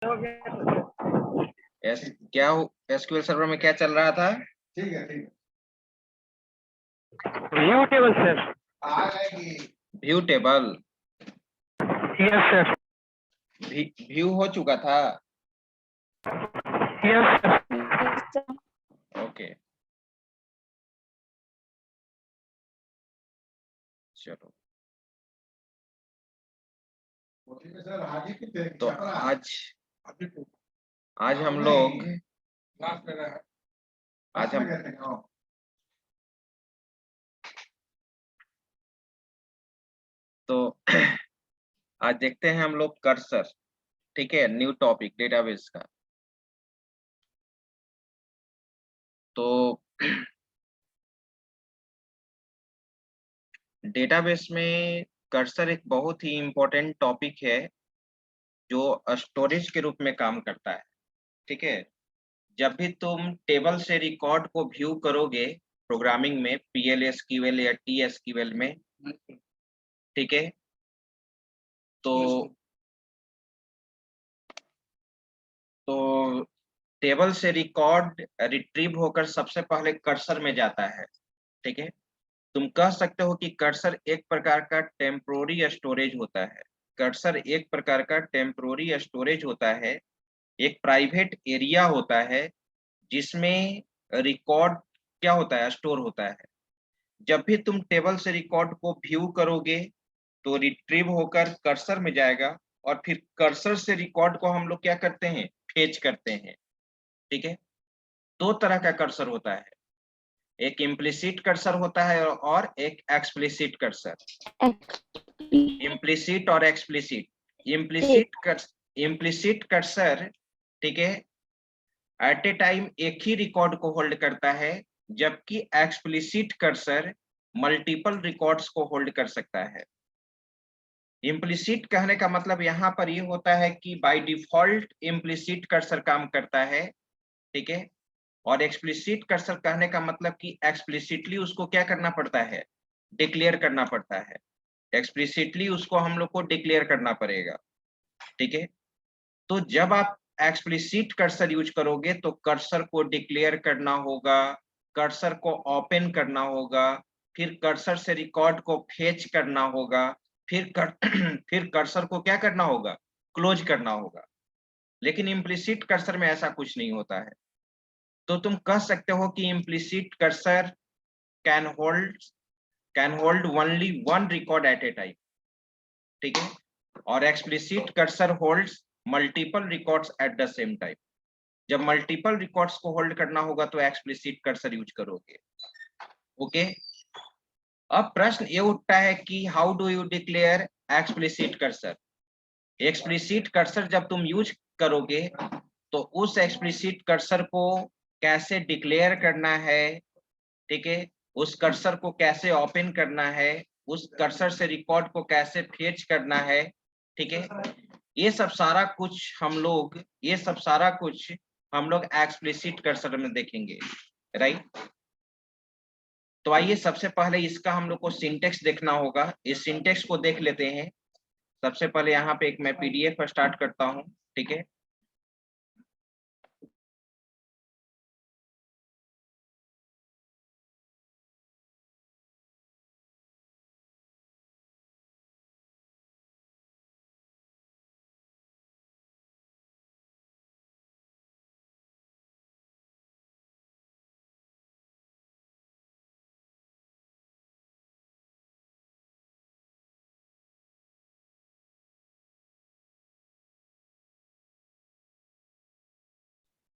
क्या SQL server में क्या चल रहा था? ठीक है ठीक व्यू टेबल सर। है आ जाएगी। View table yes sir. View हो चुका था। Yes sir. ओके चलो, ठीक है सर आगे की थे तो आज हम लोग आज हम तो आज देखते हैं हम लोग कर्सर। ठीक है, न्यू टॉपिक डेटाबेस का। तो डेटाबेस में कर्सर एक बहुत ही इम्पोर्टेंट टॉपिक है जो स्टोरेज के रूप में काम करता है। ठीक है, जब भी तुम टेबल से रिकॉर्ड को व्यू करोगे प्रोग्रामिंग में, पीएल एसक्यूएल या टी एसक्यूएल में, ठीक है, तो टेबल से रिकॉर्ड रिट्रीव होकर सबसे पहले कर्सर में जाता है। ठीक है, तुम कह सकते हो कि कर्सर एक प्रकार का टेम्पोररी स्टोरेज होता है। कर्सर एक प्रकार का टेम्पोररी स्टोरेज होता है, एक प्राइवेट एरिया होता है जिसमें रिकॉर्ड क्या होता है, स्टोर होता है। जब भी तुम टेबल से रिकॉर्ड को व्यू करोगे तो रिट्रीव होकर कर्सर में जाएगा और फिर कर्सर से रिकॉर्ड को हम लोग क्या करते हैं, फेच करते हैं। ठीक है, दो तरह का कर्सर होता है, एक इम्प्लिसिट कर्सर होता है और एक एक्सप्लिसिट कर्सर। इम्प्लिसिट और एक्सप्लिसिट। इम्प्लिसिट कर्सर, ठीक है, एट ए टाइम एक ही रिकॉर्ड को होल्ड करता है, जबकि एक्सप्लिसिट कर्सर मल्टीपल रिकॉर्ड्स को होल्ड कर सकता है। इम्प्लिसिट कहने का मतलब यहाँ पर ये होता है कि बाय डिफॉल्ट इम्प्लिसिट कर्सर काम करता है। ठीक है, और एक्सप्लिसिट कर्सर कहने का मतलब कि एक्सप्लिसिटली उसको क्या करना पड़ता है, डिक्लेयर करना पड़ता है। एक्सप्लिसिटली उसको हम लोग को डिक्लेयर करना पड़ेगा। ठीक है, तो जब आप एक्सप्लिसिट कर्सर यूज करोगे तो कर्सर को डिक्लेयर करना होगा, कर्सर को ओपन करना होगा, फिर कर्सर से रिकॉर्ड को फेच करना होगा, फिर कर्सर को क्या करना होगा, क्लोज करना होगा। लेकिन इम्प्लिसिट कर्सर में ऐसा कुछ नहीं होता है। तो तुम कह सकते हो कि implicit cursor can hold only one record eight A time. ठीक है, और explicit cursor holds multiple records at the same time. जब मल्टीपल रिकॉर्ड्स को होल्ड करना होगा तो एक्सप्लिसिट कर्सर यूज करोगे। ओके, अब प्रश्न ये उठता है कि how do you declare explicit cursor. Explicit cursor जब तुम यूज करोगे तो उस एक्सप्लिसिट कर्सर को कैसे डिक्लेयर करना है, ठीक है, उस कर्सर को कैसे ओपन करना है, उस कर्सर से रिकॉर्ड को कैसे फेच करना है। ठीक है, ये सब सारा कुछ हम लोग एक्सप्लिसिट कर्सर में देखेंगे, राइट। तो आइए सबसे पहले इसका हम लोग को सिंटेक्स देखना होगा। इस सिंटेक्स को देख लेते हैं। सबसे पहले यहाँ पे एक मैं पीडीएफ स्टार्ट करता हूँ। ठीक है,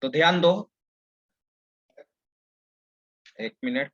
तो ध्यान दो, एक मिनट।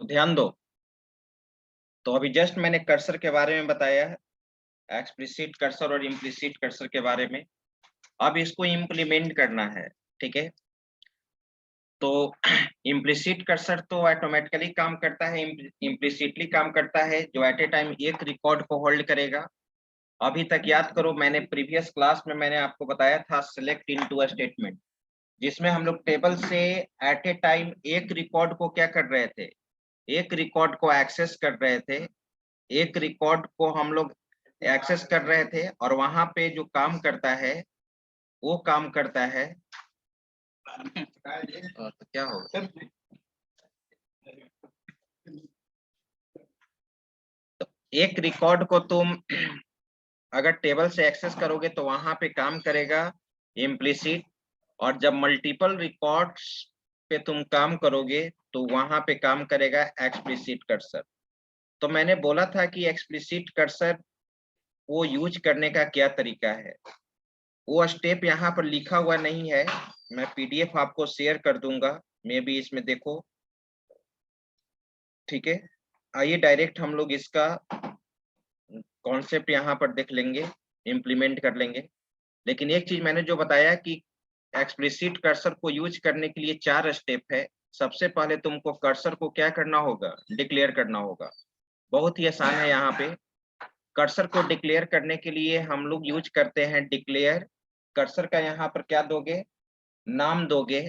तो ध्यान दो। तो अभी जस्ट मैंने कर्सर के बारे में बताया है, एक्सप्लिसिट कर्सर और इम्प्लिसिट कर्सर के बारे में। अब इसको इम्प्लीमेंट करना है, ठीक है। तो इम्प्लिसिट कर्सर तो ऑटोमेटिकली काम करता है, इम्प्लिसिटली काम करता है, जो एट ए टाइम एक रिकॉर्ड को होल्ड करेगा। अभी तक याद करो, मैंने प्रीवियस क्लास में मैंने आपको बताया था सेलेक्ट इनटू अ स्टेटमेंट, जिसमें हम लोग टेबल से एट ए टाइम एक रिकॉर्ड को क्या कर रहे थे, एक रिकॉर्ड को एक्सेस कर रहे थे, एक रिकॉर्ड को हम लोग एक्सेस कर रहे थे, और वहां पे जो काम करता है वो काम करता है। तो क्या होगा, तो एक रिकॉर्ड को तुम अगर टेबल से एक्सेस करोगे तो वहां पे काम करेगा इम्प्लिसिट, और जब मल्टीपल रिकॉर्ड्स पे तुम काम करोगे तो वहां पे काम करेगा एक्सप्लिसिट कर्सर। तो मैंने बोला था कि एक्सप्लिसिट कर्सर वो यूज करने का क्या तरीका है, वो स्टेप यहाँ पर लिखा हुआ नहीं है, मैं पीडीएफ आपको शेयर कर दूंगा, मे बी इसमें देखो, ठीक है। आइए डायरेक्ट हम लोग इसका कॉन्सेप्ट यहाँ पर देख लेंगे, इम्प्लीमेंट कर लेंगे। लेकिन एक चीज मैंने जो बताया कि एक्सप्लिसिट कर्सर को यूज करने के लिए 4 स्टेप है। सबसे पहले तुमको कर्सर को क्या करना होगा, डिक्लेयर करना होगा। बहुत ही आसान है। यहाँ पे कर्सर को डिक्लेयर करने के लिए हम लोग यूज करते हैं डिक्लेयर। कर्सर का यहाँ पर क्या दोगे, नाम दोगे,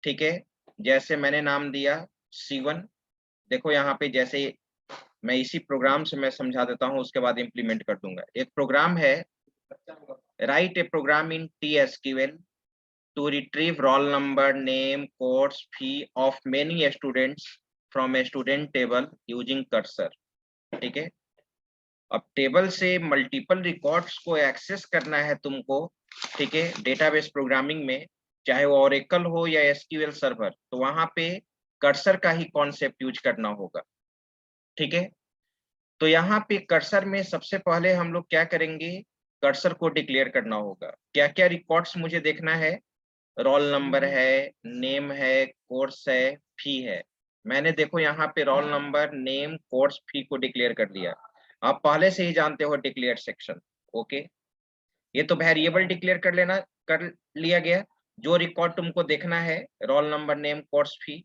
ठीक है। जैसे मैंने नाम दिया C1। देखो यहाँ पे जैसे मैं इसी प्रोग्राम से मैं समझा देता हूँ, उसके बाद इम्प्लीमेंट कर दूंगा। एक प्रोग्राम है, write a program in TSQL to retrieve roll number, name, course, fee of many students from a student table using cursor, ठीक है। अब टेबल से मल्टीपल रिकॉर्ड्स को एक्सेस करना है तुमको, ठीक है, डेटाबेस प्रोग्रामिंग में, चाहे वो ओरेकल हो या SQL सर्वर, तो वहां पे कर्सर का ही कॉन्सेप्ट यूज करना होगा, ठीक है। तो यहाँ पे कर्सर में सबसे पहले हम लोग क्या करेंगे, कर्सर को डिक्लेयर करना होगा। क्या क्या रिकॉर्ड्स मुझे देखना है, रोल नंबर है, नेम है, कोर्स है, फी है। मैंने देखो यहाँ पे रोल नंबर, नेम, कोर्स, फी को डिक्लेयर कर दिया। आप पहले से ही जानते हो डिक्लेयर सेक्शन, ओके। ये तो वेरिएबल डिक्लेयर कर लेना, कर लिया गया। जो रिकॉर्ड तुमको देखना है, रोल नंबर, नेम, कोर्स, फी।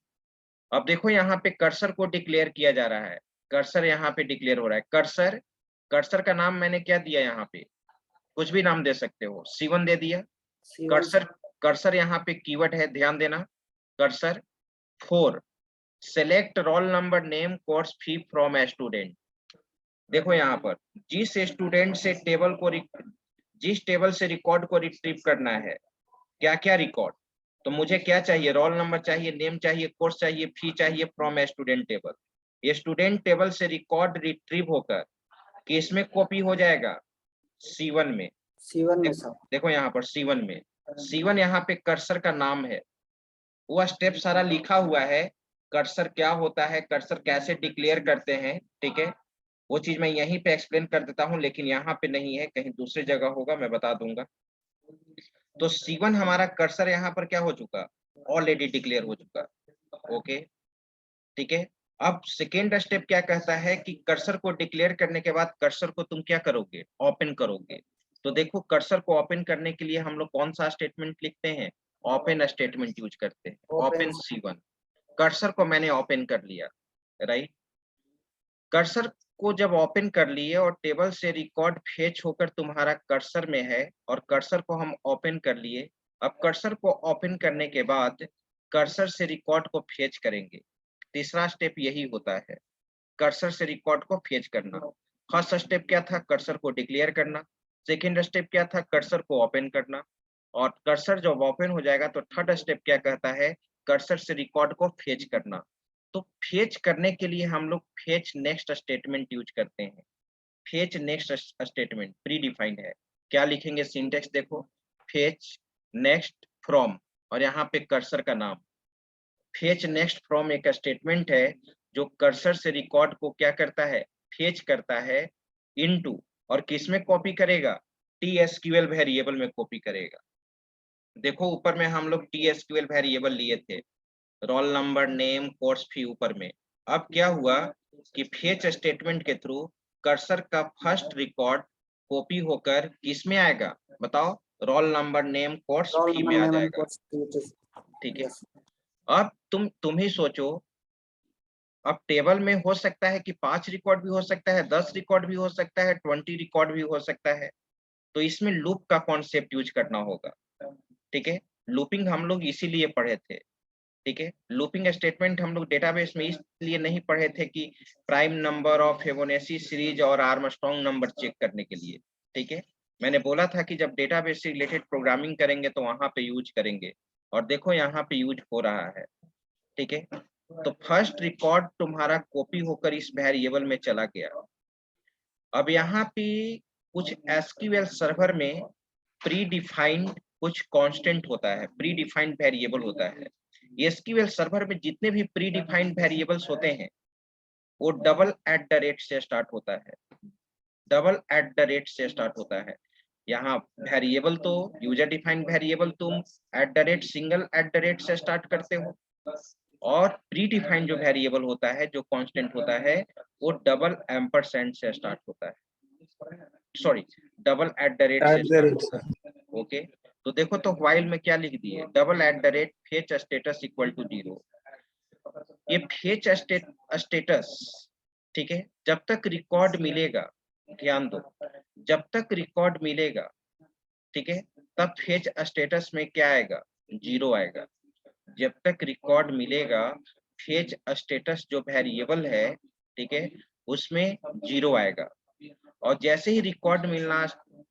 अब देखो यहाँ पे कर्सर को डिक्लेयर किया जा रहा है, कर्सर यहाँ पे डिक्लेयर हो रहा है। कर्सर, कर्सर का नाम मैंने क्या दिया, यहाँ पे कुछ भी नाम दे सकते हो, C1 दे दिया। कर्सर, कर्सर यहाँ पे कीवर्ड है, ध्यान देना। Cursor 4 select role number, name, course, fee from a student. देखो यहाँ पर जिस स्टूडेंट से टेबल को जिस टेबल से रिकॉर्ड को रिट्रीव करना है, क्या क्या रिकॉर्ड, तो मुझे क्या चाहिए, रोल नंबर चाहिए, नेम चाहिए, कोर्स चाहिए, फी चाहिए फ्रॉम ए स्टूडेंट टेबल। ये स्टूडेंट टेबल से रिकॉर्ड रिट्रीव होकर किसमें कॉपी हो जाएगा, C1 में। C1 में सब देखो यहाँ पर C1 में, C1 यहाँ पे कर्सर का नाम है, वो स्टेप सारा लिखा हुआ है। कर्सर क्या होता है, कर्सर कैसे डिक्लेयर करते हैं, ठीक है, वो चीज मैं यहीं पे एक्सप्लेन कर देता हूँ, लेकिन यहाँ पे नहीं है, कहीं दूसरी जगह होगा, मैं बता दूंगा। तो C1 हमारा कर्सर यहाँ पर क्या हो चुका, ऑलरेडी डिक्लेयर हो चुका, ओके, ठीक है। अब सेकेंड स्टेप क्या कहता है कि कर्सर को डिक्लेयर करने के बाद कर्सर को तुम क्या करोगे, ओपन करोगे। तो देखो कर्सर को ओपन करने के लिए हम लोग कौन सा स्टेटमेंट लिखते हैं, ओपन स्टेटमेंट यूज करते हैं, ओपन C1। कर्सर को मैंने ओपन कर लिया, राइट। कर्सर को जब ओपन कर लिए और टेबल से रिकॉर्ड फेच होकर तुम्हारा कर्सर में है, और कर्सर को हम ओपन कर लिए। अब कर्सर को ओपन करने के बाद कर्सर से रिकॉर्ड को फेच करेंगे। तीसरा स्टेप यही होता है, कर्सर से रिकॉर्ड को फेच करना। फर्स्ट स्टेप क्या था, कर्सर को डिक्लेयर करना। सेकेंड स्टेप क्या था, कर्सर को ओपन करना। और कर्सर जब ओपन हो जाएगा तो थर्ड स्टेप क्या कहता है, कर्सर से रिकॉर्ड को फेच करना। तो फेच करने के लिए हम लोग फेच नेक्स्ट स्टेटमेंट यूज करते हैं। Fetch next statement pre defined है। क्या लिखेंगे, सिंटेक्स देखो, फेच नेक्स्ट फ्रॉम, और यहाँ पे कर्सर का नाम। फेच नेक्स्ट फ्रॉम एक स्टेटमेंट है जो कर्सर से रिकॉर्ड को क्या करता है, फेच करता है इनटू, और किस में कॉपी करेगा, TSQL वेरिएबल में कॉपी करेगा। देखो ऊपर में हम लोग TSQL वेरिएबल लिए थे, रोल नंबर, नेम, कोर्स, फी ऊपर में। अब क्या हुआ कि फेच स्टेटमेंट के थ्रू कर्सर का फर्स्ट रिकॉर्ड कॉपी होकर किस में आएगा बताओ, role number name course roll फी number, में आ name and जाएगा। course fee, which is ठीक है, yes. अब तुम ही सोचो, अब टेबल में हो सकता है कि 5 रिकॉर्ड भी हो सकता है, 10 रिकॉर्ड भी हो सकता है, 20 रिकॉर्ड भी हो सकता है। तो इसमें लूप का कॉन्सेप्ट यूज करना होगा। ठीक है, लूपिंग हम लोग इसीलिए पढ़े थे। ठीक है, लूपिंग स्टेटमेंट हम लोग डेटाबेस में इसलिए नहीं पढ़े थे कि prime number of Fibonacci series और आर्मस्ट्रांग नंबर चेक करने के लिए। ठीक है, मैंने बोला था कि जब डेटाबेस से रिलेटेड प्रोग्रामिंग करेंगे तो वहां पे यूज करेंगे, और देखो यहाँ पे यूज हो रहा है। ठीक है, तो फर्स्ट रिकॉर्ड तुम्हारा कॉपी होकर इस वेरिएबल में चला गया। अब यहाँ पे कुछ एसक्यूएल सर्वर में प्री डिफाइंड कुछ कांस्टेंट होता है, प्री डिफाइंड वेरिएबल होता है। एसक्यूएल सर्वर में जितने भी प्री डिफाइंड वेरिएबल्स होते हैं वो डबल एट द रेट से स्टार्ट होता है, डबल एट द रेट से स्टार्ट होता है। यहाँ वेरिएबल तो यूजर डिफाइंड वेरिएबल तुम eight the rate single eight the rate से स्टार्ट करते हो, और प्री डिफाइंड जो वेरिएबल होता है, जो कांस्टेंट होता है, वो डबल एम्परसेंड से स्टार्ट होता है, sorry double at the rate से At the स्टार्ट rate, होता है। ओके, तो देखो तो व्हाइल में क्या लिख दिए, double at the rate fetch status equal to 0। ये फेच स्टेटस, ठीक है, जब तक रिकॉर्ड मिलेगा, ध्यान दो, जब तक रिकॉर्ड मिलेगा, ठीक है, तब फेच स्टेटस में क्या आएगा, 0 आएगा। जब तक रिकॉर्ड मिलेगा, फेच स्टेटस जो वेरिएबल है, ठीक है, उसमें 0 आएगा। और जैसे ही रिकॉर्ड मिलना,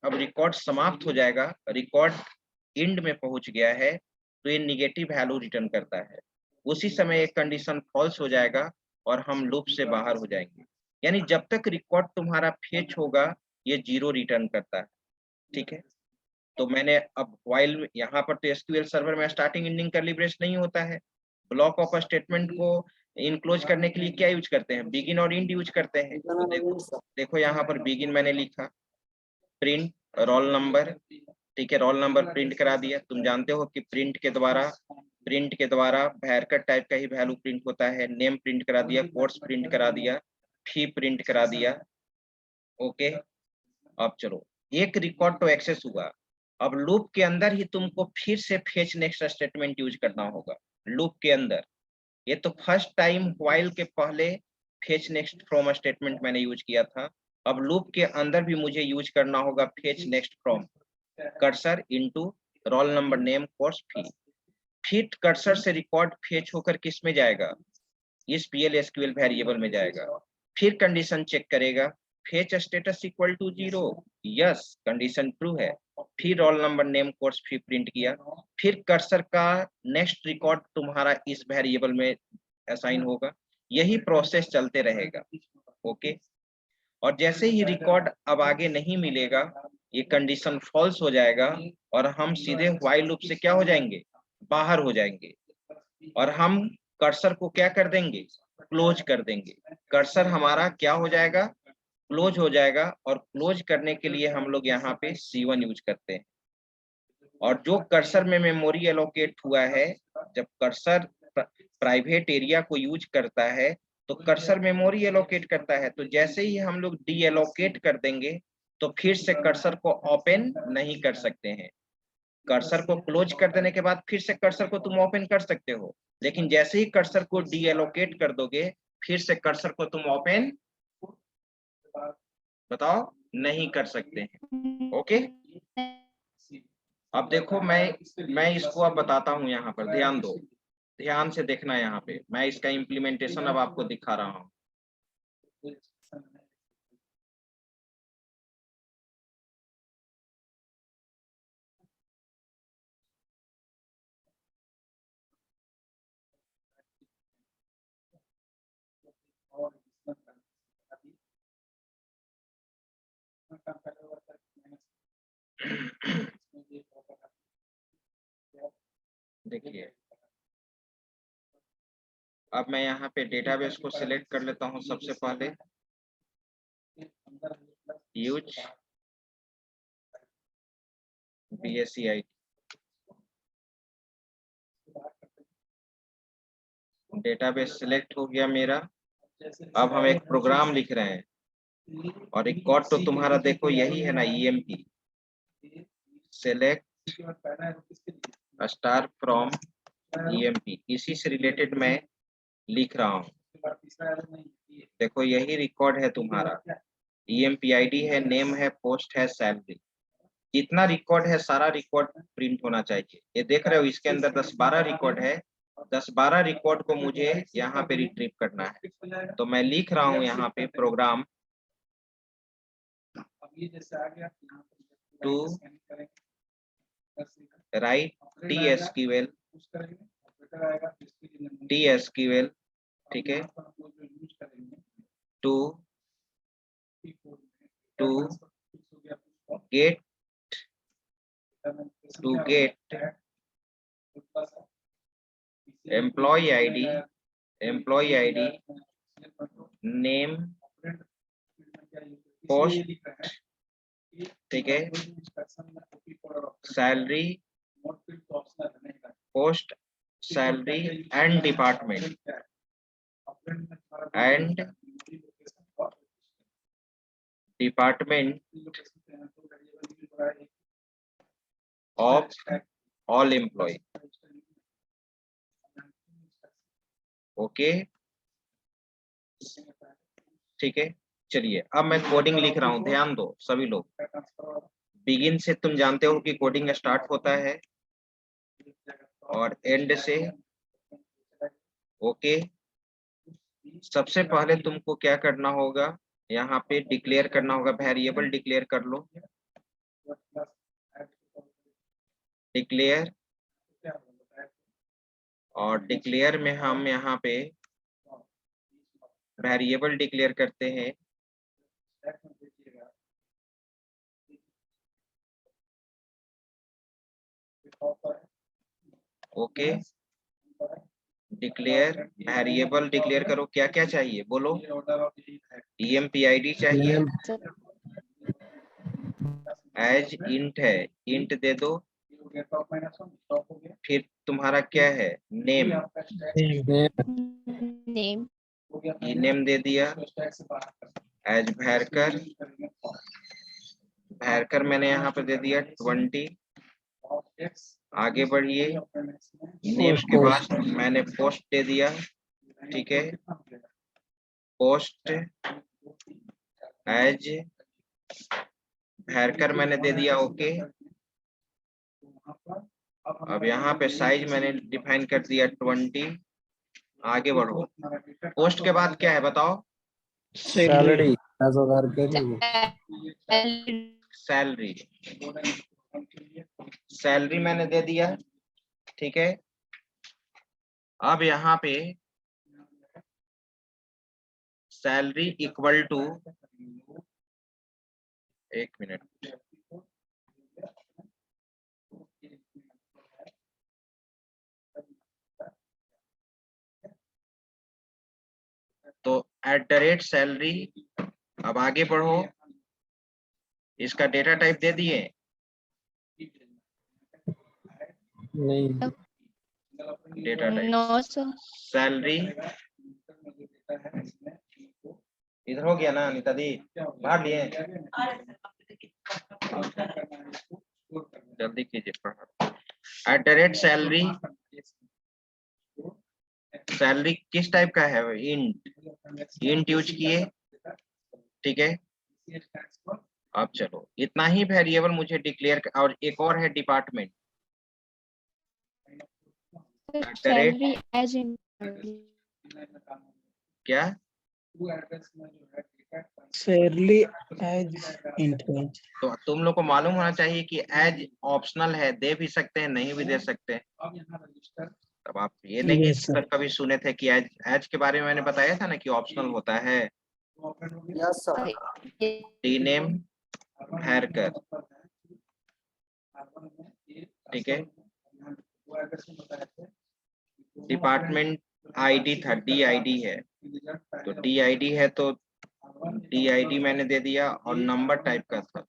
अब रिकॉर्ड समाप्त हो जाएगा, रिकॉर्ड एंड में पहुंच गया है, तो ये निगेटिव वैल्यू रिटर्न करता है। उसी समय एक कंडीशन फॉल्स हो जाएगा और हम लूप से बाहर हो जाएंगे। यानी जब तक रिकॉर्ड तुम्हारा फेच होगा, ये 0 रिटर्न करता है। ठीक है, तो मैंने अब व्हाइल यहाँ पर तो एसक्यूएल सर्वर में स्टार्टिंग एंडिंग कैलिब्रेशन नहीं होता है। ब्लॉक ऑफ स्टेटमेंट को इनक्लोज करने के लिए क्या यूज करते हैं, बिगिन और एंड यूज करते हैं। तो देखो यहाँ पर बिगिन मैंने लिखा, प्रिंट रोल नंबर, ठीक है, रोल नंबर प्रिंट करा दिया। तुम जानते हो कि प्रिंट के द्वारा वैरकट टाइप का ही वैल्यू प्रिंट होता है। नेम प्रिंट करा दिया, कोर्स प्रिंट करा दिया, फी प्रिंट करा दिया। ओके, अब चलो, एक रिकॉर्ड तो एक्सेस हुआ। अब लूप के अंदर ही तुमको फिर से फेच नेक्स्ट स्टेटमेंट यूज करना होगा। लूप के अंदर, ये तो फर्स्ट टाइम व्हाइल के पहले फेच नेक्स्ट फ्रॉम स्टेटमेंट मैंने यूज किया था। अब लूप के अंदर भी मुझे यूज करना होगा fetch next from cursor into role number name course फी। फिर कर्सर से रिकॉर्ड फेच होकर किस में जाएगा, इस PL/SQL वेरिएबल में जाएगा। फिर कंडीशन चेक करेगा, fetch status equal to 0, yes condition true है। फिर roll number name course fee print किया। फिर कर्सर का नेक्स्ट रिकॉर्ड तुम्हारा इस वेरिएबल में असाइन होगा। यही प्रोसेस चलते रहेगा। ओके, और जैसे ही रिकॉर्ड अब आगे नहीं मिलेगा, ये कंडीशन फॉल्स हो जाएगा और हम सीधे व्हाइल लूप से क्या हो जाएंगे, बाहर हो जाएंगे, और हम कर्सर को क्या कर देंगे, क्लोज कर देंगे। कर्सर हमारा क्या हो जाएगा, क्लोज हो जाएगा। और क्लोज करने के लिए हम लोग यहाँ पे C1 यूज करते हैं। और जो कर्सर में मेमोरी एलोकेट हुआ है, जब कर्सर प्राइवेट एरिया को यूज करता है तो कर्सर मेमोरी एलोकेट करता है। तो जैसे ही हम लोग डी एलोकेट कर देंगे तो फिर से कर्सर को ओपन नहीं कर सकते हैं। कर्सर को क्लोज कर देने के बाद फिर से कर्सर को तुम ओपन कर सकते हो, लेकिन जैसे ही कर्सर को डी एलोकेट कर दोगे, फिर से कर्सर को तुम ओपन, बताओ, नहीं कर सकते हैं। ओके, अब देखो मैं इसको अब बताता हूं, यहाँ पर ध्यान दो, ध्यान से देखना। यहाँ पे मैं इसका इम्प्लीमेंटेशन अब आपको दिखा रहा हूँ। देखिए, अब मैं यहाँ पे डेटाबेस को सिलेक्ट कर लेता हूँ। सबसे पहले यूज BSEID, डेटाबेस सिलेक्ट हो गया मेरा। अब हम एक प्रोग्राम लिख रहे हैं और रिकॉर्ड तो तुम्हारा देखो यही है ना, EMP, select star from EMP, इसी से रिलेटेड मैं लिख रहा हूँ। देखो यही रिकॉर्ड है तुम्हारा, EMP ID है, नेम है, पोस्ट है, सैलरी, जितना रिकॉर्ड है सारा रिकॉर्ड प्रिंट होना चाहिए। ये देख रहे हो इसके अंदर 10-12 रिकॉर्ड है, 10-12 रिकॉर्ड को मुझे यहाँ पे रिट्रीव करना है। तो मैं लिख रहा हूँ यहाँ पे प्रोग्राम टू राइट TSQL, ठीक है, to get employee ID, name, post, ठीक है, salary, post, salary and department of all employee. Okay, ठीक है। चलिए अब मैं कोडिंग लिख रहा हूँ, ध्यान दो सभी लोग। बिगिन से तुम जानते हो कि कोडिंग स्टार्ट होता है और एंड से। ओके, सबसे पहले तुमको क्या करना होगा, यहाँ पे डिक्लेयर करना होगा, वेरिएबल डिक्लेयर कर लो, डिक्लेयर, और डिक्लेयर में हम यहाँ पे वेरिएबल डिक्लेयर करते हैं, ओके, डिक्लेयर वेरिएबल डिक्लेयर करो। क्या क्या चाहिए बोलो? EMP ID चाहिए, एज इंट है, इंट दे दो। फिर तुम्हारा क्या है, नेम, नेम दे दिया, एज भैरकर, भैरकर मैंने यहाँ पे दे दिया 20। आगे बढ़िए, नेम के बाद मैंने पोस्ट दे दिया, ठीक है, पोस्ट एज भैरकर मैंने दे दिया, ओके। अब यहाँ पे साइज मैंने डिफाइन कर दिया 20। आगे बढ़ो, पोस्ट के बाद क्या है बताओ? सैलरी, सैलरी, सैलरी मैंने दे दिया, ठीक है। अब यहाँ पे सैलरी इक्वल टू, एक मिनट, तो @सैलरी। अब आगे बढ़ो, इसका डेटा टाइप दे दिए? नहीं, data type no sir. Salary, इधर हो गया ना अनिता दी, बाहर लिए, जल्दी कीजिए। @सैलरी, सैलरी किस टाइप का है? इंट यूज किए, ठीक है। अब चलो इतना ही वेरिएबल मुझे डिक्लेयर, और एक और है डिपार्टमेंट, सैलरी एज क्या? Salary as int. तो तुम लोग को मालूम होना चाहिए कि एज ऑप्शनल है, दे भी सकते हैं, नहीं भी दे सकते हैं। तब आप ये नहीं Yes, sir. कभी सुने थे कि एज के बारे में मैंने बताया था ना कि ऑप्शनल होता है। Yes sir. डीनेम भैरकर, ठीक है। डिपार्टमेंट ID था, DID है, तो DID है तो DID मैंने दे दिया, और नंबर टाइप का था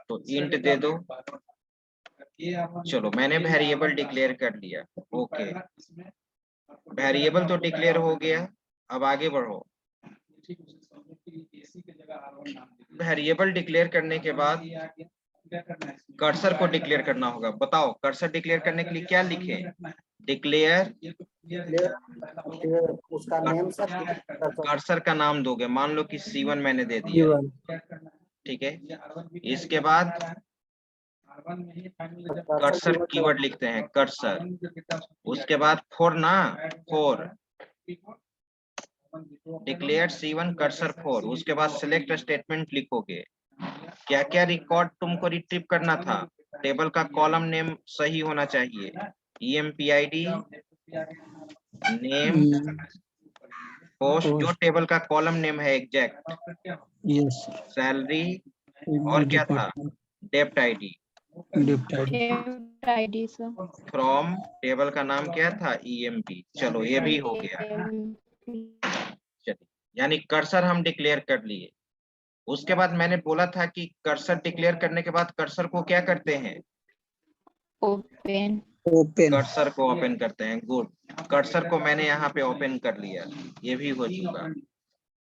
तो इंट दे दो। चलो मैंने वेरिएबल डिक्लेयर कर लिया, ओके, वेरिएबल तो डिक्लेयर हो गया। अब आगे बढ़ो। वेरिएबल डिक्लेयर करने के बाद कर्सर को डिक्लेयर करना होगा। बताओ कर्सर डिक्लेयर करने के लिए क्या लिखे? डिक्लेयर उसका नेम सर कर्सर का नाम दोगे, मान लो कि C1 मैंने दे दिया, ठीक है। इसके बाद कर्सर कीवर्ड लिखते हैं, कर्सर। उसके बाद फोर ना, फोर डिक्लेयर C1 कर्सर 4। उसके बाद सिलेक्ट स्टेटमेंट लिखोगे। क्या क्या रिकॉर्ड तुमको रिट्रीव करना था? टेबल का कॉलम नेम सही होना चाहिए, EMPID, नेम, पोस्ट जो टेबल का कॉलम नेम है एग्जैक्ट, यस सैलरी, और क्या था? Dept ID, ID sir. From table का नाम क्या था? EMP। चलो ये भी हो गया। चलिए, यानी कर्सर हम डिक्लेयर कर लिए। उसके बाद मैंने बोला था कि कर्सर डिक्लेयर करने के बाद कर्सर को क्या करते हैं? Open. कर्सर को ओपन करते हैं। गुड, कर्सर को मैंने यहाँ पे ओपन कर लिया, ये भी हो चुका,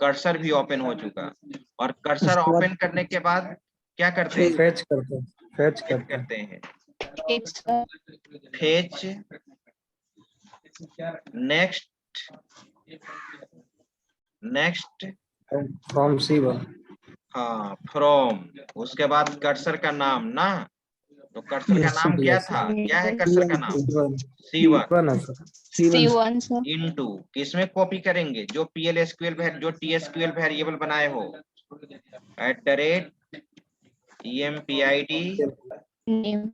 कर्सर भी ओपन हो चुका। और कर्सर ओपन करने के बाद क्या करते हैं? फेच करते हैं, फेच करते हैं। It's sir. Fetch, next from C1। हाँ फ्रॉम। उसके बाद कर्सर का नाम ना, तो कर्सर का नाम क्या था? क्या है कर्सर का नाम? C1 C1 sir. इनटू किसमें कॉपी करेंगे? जो PLSQL जो TSQL वेरिएबल बनाए हो, @EMPID Name.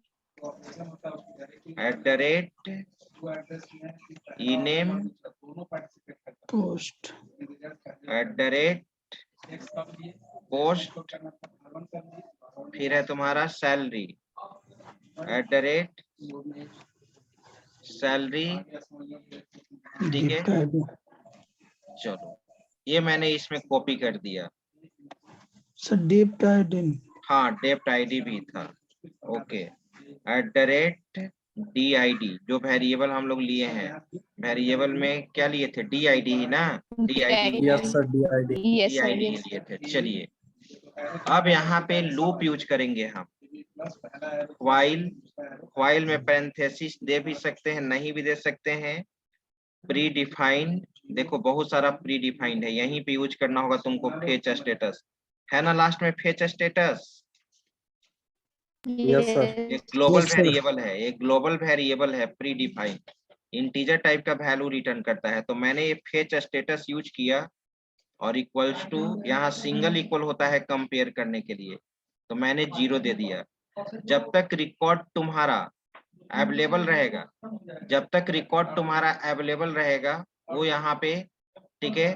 @ename post @post, फिर है तुम्हारा सैलरी @salary, ठीक है। चलो ये मैंने इसमें कॉपी कर दिया। सर डेप्ट आईडी, हाँ डेप्ट आईडी भी था, ओके। @DID जो वेरिएबल हम लोग लिए हैं, वेरिएबल में क्या लिए थे? DID ही ना, DID yes sir DID। Yes sir. DID Yes. लिए थे। चलिए अब यहाँ पे लूप यूज करेंगे हम। व्हाइल में पैरेंथेसिस दे भी सकते हैं, नहीं भी दे सकते हैं। प्री डिफाइंड, देखो बहुत सारा प्री डिफाइंड है, यहीं पे यूज करना होगा तुमको। फेच स्टेटस है ना, लास्ट में फेच स्टेटस। Yes sir. एक ग्लोबल Yes, sir. वेरिएबल है, एक ग्लोबल वेरिएबल है प्री डिफाइंड, इंटीजर टाइप का वैल्यू रिटर्न करता है। तो मैंने ये फेच स्टेटस यूज किया, और इक्वल्स टू, यहाँ सिंगल इक्वल होता है कंपेयर करने के लिए, तो मैंने 0 दे दिया। जब तक रिकॉर्ड तुम्हारा अवेलेबल रहेगा, जब तक रिकॉर्ड तुम्हारा अवेलेबल रहेगा, वो यहाँ पे, ठीक है,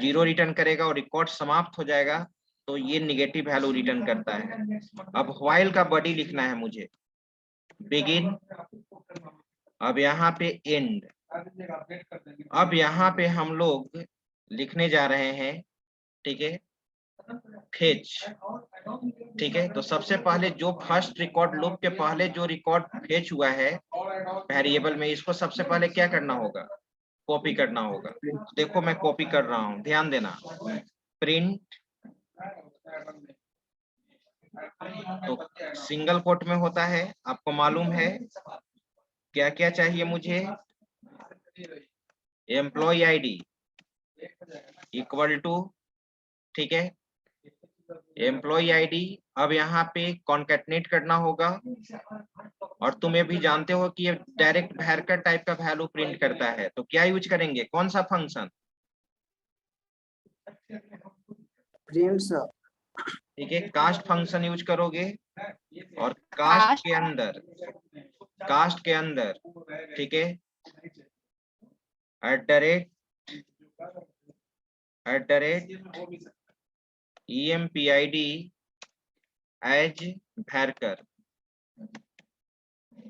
0 रिटर्न करेगा। और रिकॉर्ड समाप्त हो जाएगा तो ये निगेटिव वैल्यू रिटर्न करता है। अब व्हाइल का बॉडी लिखना है मुझे, बिगिन, अब यहाँ पे एंड। अब यहाँ पे हम लोग लिखने जा रहे हैं, ठीक है, फेच, ठीक है। तो सबसे पहले जो फर्स्ट रिकॉर्ड लूप के पहले जो रिकॉर्ड फेच हुआ है वेरिएबल में, इसको सबसे पहले क्या करना होगा? कॉपी करना होगा। देखो मैं कॉपी कर रहा हूं, ध्यान देना। प्रिंट, तो सिंगल कोट में होता है, आपको मालूम है। क्या क्या चाहिए मुझे? एम्प्लॉय आईडी इक्वल टू, ठीक है, एम्प्लॉय आईडी। अब यहाँ पे कॉन्केटनेट करना होगा, और तुम ये भी जानते हो कि ये डायरेक्ट वैरिएबल टाइप का वैल्यू प्रिंट करता है। तो क्या यूज करेंगे? कौन सा फंक्शन? Print sir. ठीक है, कास्ट फंक्शन यूज करोगे, और कास्ट के अंदर, ठीक है, @EMPID एज भैरकर,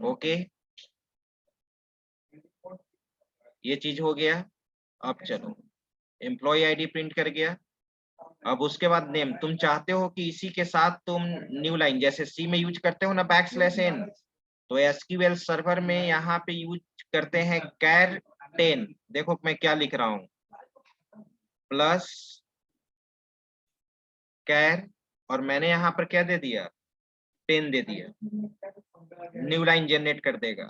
ओके। ये चीज हो गया। अब चलो, एम्प्लॉय आईडी प्रिंट कर गया। अब उसके बाद नेम, तुम चाहते हो कि इसी के साथ तुम न्यू लाइन, जैसे सी में यूज करते हो ना \n, तो SQL सर्वर में यहाँ पे यूज करते हैं char 10। देखो मैं क्या लिख रहा हूँ, प्लस कैर, और मैंने यहाँ पर क्या दे दिया, 10 दे दिया, न्यू लाइन जनरेट कर देगा।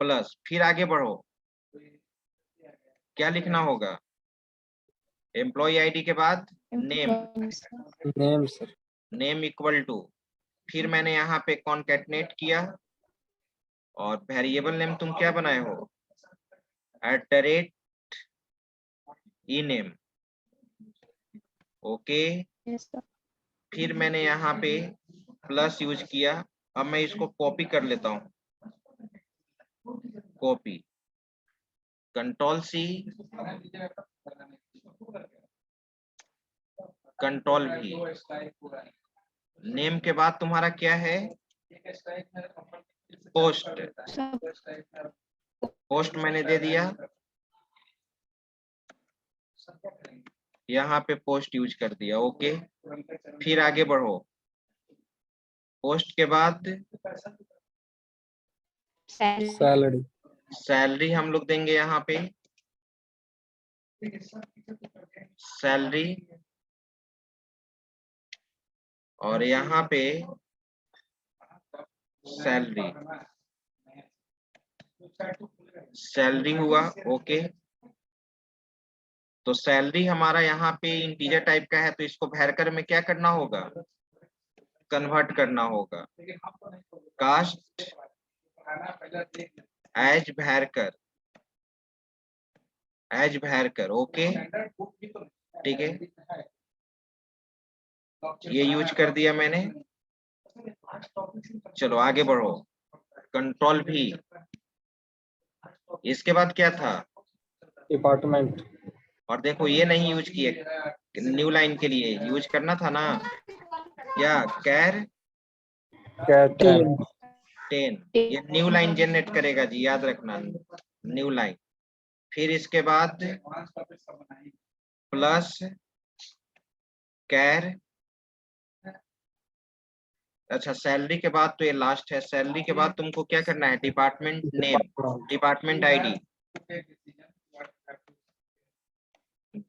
प्लस फिर आगे बढ़ो, क्या लिखना होगा, एम्प्लॉय आईडी के बाद name, Employee, sir. Name, sir. Name equal to, फिर मैंने यहाँ पे कॉन्केटनेट किया, और वेरिएबल नेम तुम क्या बनाए हो, @e-name, ओके। Yes, sir. फिर मैंने यहाँ पे प्लस यूज किया। अब मैं इसको कॉपी कर लेता हूँ, कॉपी, कंट्रोल सी, कंट्रोल भी। नेम के बाद तुम्हारा क्या है, पोस्ट, Sir, पोस्ट मैंने दे दिया, यहाँ पे पोस्ट यूज कर दिया, ओके। फिर आगे बढ़ो, पोस्ट के बाद salary. Salary. सैलरी हम लोग देंगे, यहाँ पे सैलरी, और यहाँ पे सैलरी, सैलरी हुआ, ओके। तो सैलरी हमारा यहाँ पे इंटीजर टाइप का है, तो इसको भैरकर में क्या करना होगा, कन्वर्ट करना होगा, caste as भैरकर, as varchar, okay, ठीक है, ये यूज कर दिया मैंने। चलो आगे बढ़ो, कंट्रोल भी, इसके बाद क्या था, Department. और देखो ये नहीं यूज किए, न्यू लाइन के लिए यूज करना था ना, क्या, कैर Captain. 10, ये न्यू लाइन जनरेट करेगा जी, याद रखना, न्यू लाइन। फिर इसके बाद प्लस कैर, अच्छा सैलरी के बाद तो ये लास्ट है, सैलरी के बाद तुमको क्या करना है, department name, department ID,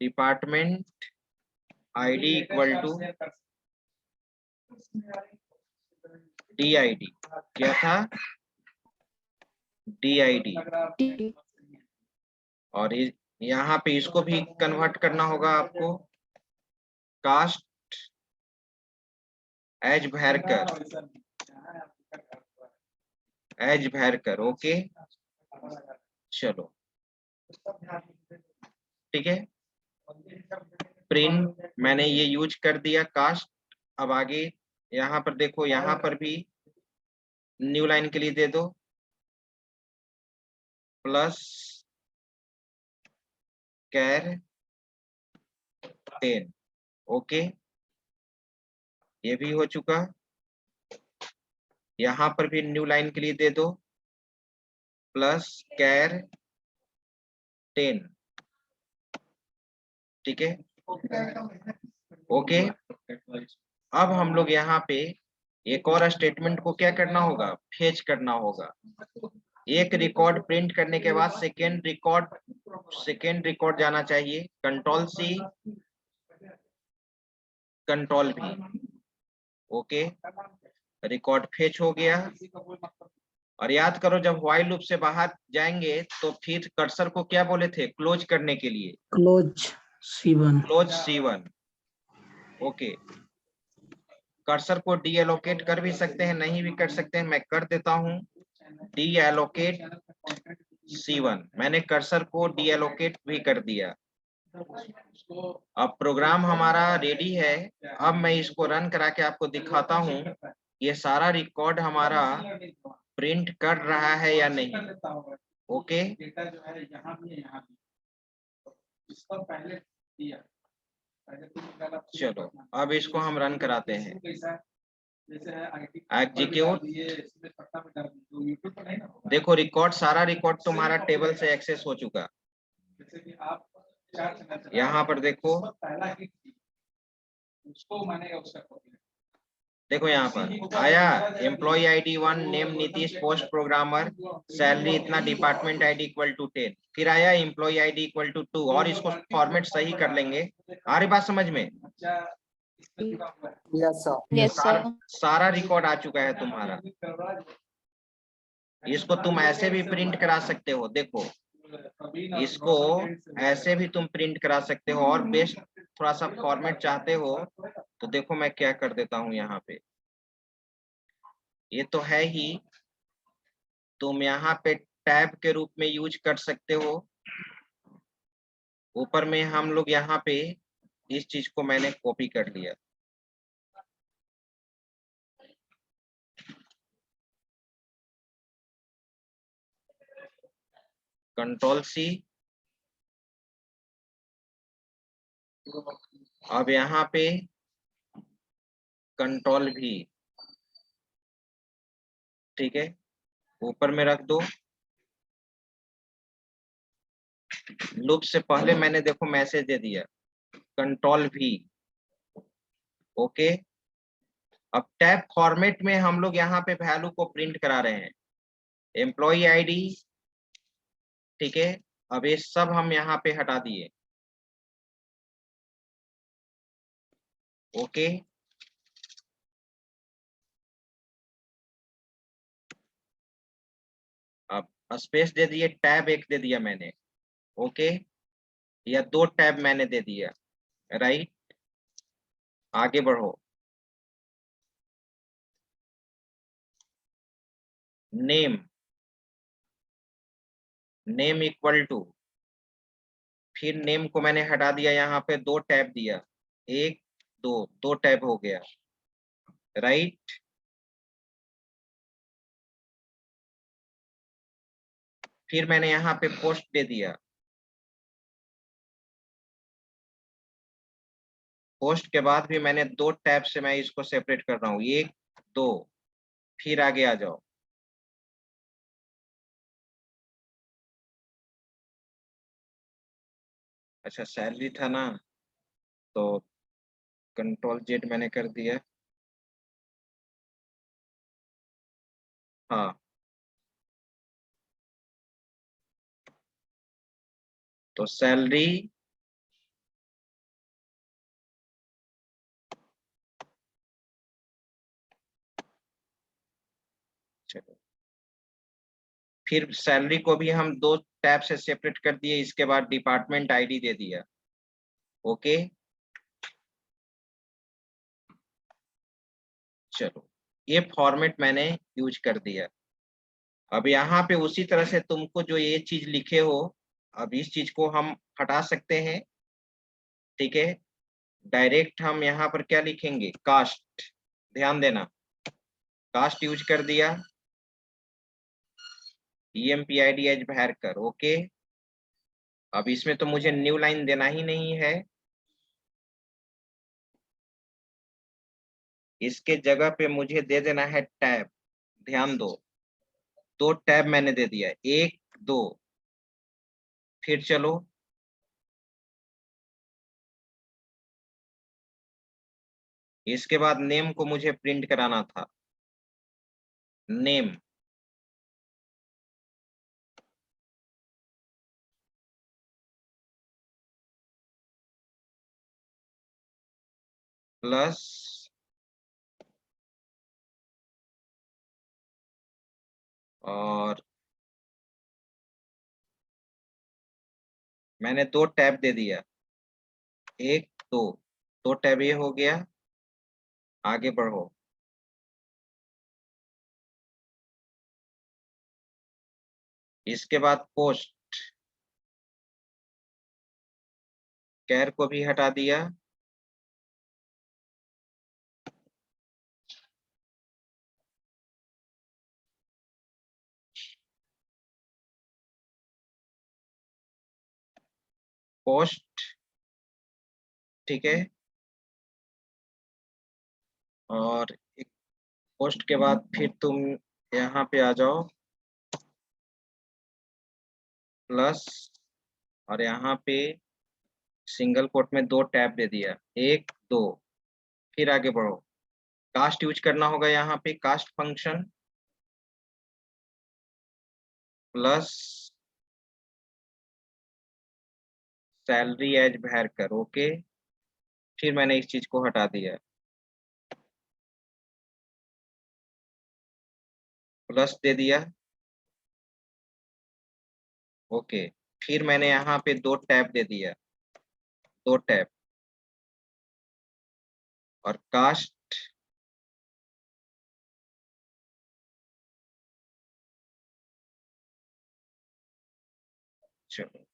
department ID equal to DID, क्या था, DID, D. और यहाँ पे इसको भी कन्वर्ट करना होगा आपको, caste as भैरकर, as varchar, okay. चलो ठीक है, प्रिंट मैंने ये यूज कर दिया, कास्ट। अब आगे यहाँ पर देखो, यहाँ पर भी न्यू लाइन के लिए दे दो, प्लस कैर 10, ओके, ये भी हो चुका। यहाँ पर भी न्यू लाइन के लिए दे दो, प्लस कैर 10, ठीक है, ओके। अब हम लोग यहाँ पे एक और स्टेटमेंट को क्या करना होगा, फेच करना होगा। एक रिकॉर्ड प्रिंट करने के बाद सेकेंड रिकॉर्ड जाना चाहिए, कंट्रोल सी, कंट्रोल भी, ओके, रिकॉर्ड फेच हो गया। और याद करो, जब व्हाइल लूप से बाहर जाएंगे तो फिर कर्सर को क्या बोले थे, क्लोज करने के लिए, Close C1. Close C1, okay. Cursor को डी एलोकेट कर भी सकते हैं, नहीं भी कर सकते हैं, मैं कर देता हूं, डी एलोकेट C1, मैंने कर्सर को डी एलोकेट भी कर दिया। अब प्रोग्राम हमारा रेडी है। अब मैं इसको रन करा के आपको दिखाता हूँ ये सारा रिकॉर्ड हमारा प्रिंट कर रहा है या नहीं, ओके। चलो अब इसको हम रन कराते हैं, एग्जीक्यूट। देखो रिकॉर्ड, सारा रिकॉर्ड तुम्हारा टेबल से एक्सेस हो चुका। यहाँ पर देखो, देखो यहाँ पर आया employee ID 1, name Nitish, post programmer, salary इतना, डिपार्टमेंट आईडी इक्वल टू 10, फिर आया एम्प्लॉय आईडी इक्वल टू 2, और इसको फॉर्मेट सही कर लेंगे। आ रही बात समझ में? Yes, sir. Yes, sir. सारा रिकॉर्ड आ चुका है तुम्हारा। इसको तुम ऐसे भी प्रिंट करा सकते हो, देखो इसको ऐसे भी तुम प्रिंट करा सकते हो, और बेस्ट थोड़ा सा फॉर्मेट चाहते हो तो देखो मैं क्या कर देता हूँ यहाँ पे, ये तो है ही, तुम यहाँ पे टैब के रूप में यूज कर सकते हो। ऊपर में हम लोग यहाँ पे इस चीज को मैंने कॉपी कर लिया, कंट्रोल सी, अब यहाँ पे कंट्रोल भी, ठीक है, ऊपर में रख दो। लूप से पहले मैंने देखो मैसेज दे दिया, कंट्रोल भी, ओके। अब टैब फॉर्मेट में हम लोग यहाँ पे वैल्यू को प्रिंट करा रहे हैं, एम्प्लॉय आईडी, ठीक है। अब ये सब हम यहाँ पे हटा दिए, ओके। अब स्पेस दे दिए, टैब 1 दे दिया मैंने, ओके, या 2 टैब मैंने दे दिया, राइट। आगे बढ़ो, नेम, नेम इक्वल टू, फिर नेम को मैंने हटा दिया, यहाँ पे 2 टैब दिया, 1 2, 2 टैब हो गया, राइट। फिर मैंने यहाँ पे पोस्ट दे दिया, पोस्ट के बाद भी मैंने 2 टैब से मैं इसको सेपरेट कर रहा हूँ, 1 2, फिर आगे आ जाओ, अच्छा सैलरी था ना, तो कंट्रोल जेड मैंने कर दिया, हाँ, तो सैलरी, चलो फिर सैलरी को भी हम 2 टैब से सेपरेट कर दिए, इसके बाद डिपार्टमेंट आईडी दे दिया, ओके। चलो ये फॉर्मेट मैंने यूज कर दिया। अब यहाँ पे उसी तरह से तुमको जो ये चीज लिखे हो, अब इस चीज को हम हटा सकते हैं, ठीक है। डायरेक्ट हम यहाँ पर क्या लिखेंगे, कास्ट, ध्यान देना, कास्ट यूज कर दिया, empid एज भैर कर, ओके। अब इसमें तो मुझे न्यू लाइन देना ही नहीं है, इसके जगह पे मुझे दे देना है टैब, ध्यान दो, 2 टैब मैंने दे दिया, 1 2, फिर चलो इसके बाद नेम को मुझे प्रिंट कराना था, नेम, प्लस और मैंने 2 टैब दे दिया, 1 2, 2 टैब ये हो गया, आगे बढ़ो, इसके बाद पोस्ट, कैर को भी हटा दिया, पोस्ट, ठीक है। और पोस्ट के बाद फिर तुम यहाँ पे आ जाओ, प्लस, और यहाँ पे सिंगल कोट में 2 टैब दे दिया, 1 2, फिर आगे बढ़ो, कास्ट यूज करना होगा यहाँ पे, cast function plus salary as varchar. Okay, फिर मैंने इस चीज को हटा दिया, प्लस दे दिया। ओके, फिर मैंने यहाँ पे 2 टैब दे दिया, 2 टैब, और कास्ट चलो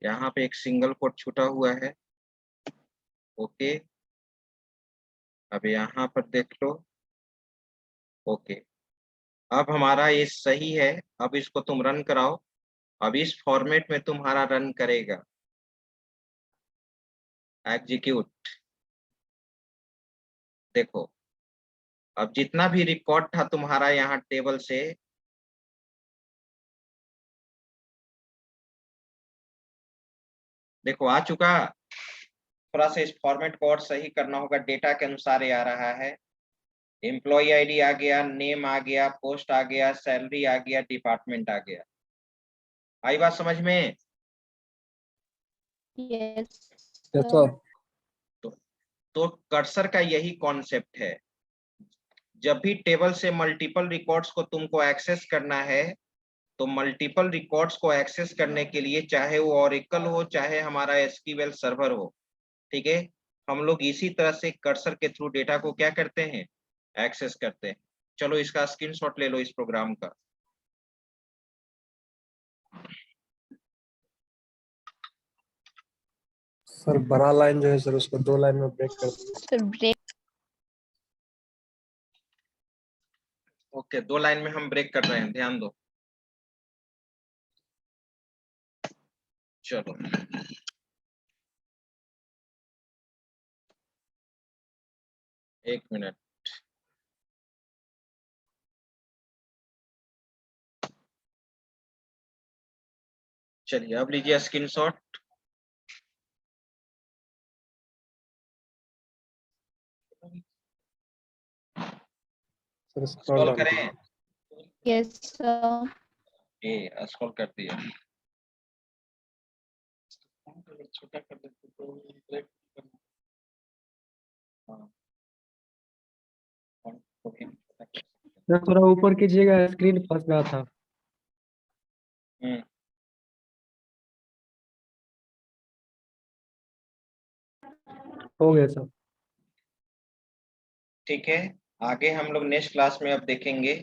यहाँ पे एक सिंगल कोट छूटा हुआ है। ओके, अब यहाँ पर देख लो। ओके, अब हमारा ये सही है। अब इसको तुम रन कराओ। अब इस फॉर्मेट में तुम्हारा रन करेगा, एग्जीक्यूट। देखो, अब जितना भी रिकॉर्ड था तुम्हारा यहाँ टेबल से, देखो आ चुका। थोड़ा सा इस फॉर्मेट को और सही करना होगा, डेटा के अनुसार ये आ रहा है। एम्प्लॉय आईडी आ गया, नेम आ गया, पोस्ट आ गया, सैलरी आ गया, डिपार्टमेंट आ गया। आई बात समझ में? Yes, Yes, sir. sir. तो कर्सर का यही कॉन्सेप्ट है। जब भी टेबल से मल्टीपल रिकॉर्ड्स को तुमको एक्सेस करना है, तो मल्टीपल रिकॉर्ड्स को एक्सेस करने के लिए, चाहे वो ओरेकल हो, चाहे हमारा एसक्यूएल सर्वर हो, ठीक है, हम लोग इसी तरह से कर्सर के थ्रू डेटा को क्या करते हैं, एक्सेस करते हैं। चलो इसका स्क्रीनशॉट ले लो इस प्रोग्राम का। सर बड़ा लाइन जो है सर उसको 2 लाइन में ब्रेक कर दीजिए। Sir, break. ओके, 2 लाइन में हम ब्रेक कर रहे हैं, ध्यान दो। चलो एक मिनट। चलिए अब लीजिए screenshot. Sir scroll scroll down करें? कीजिए। Yes, sir. ये स्क्रॉल कर दिया। छोटा कर देते तो ब्रेक करना। हाँ, ओके। सर थोड़ा ऊपर कीजिएगा, स्क्रीन फंस गया था। हो गया सर। ठीक है, आगे हम लोग नेक्स्ट क्लास में अब देखेंगे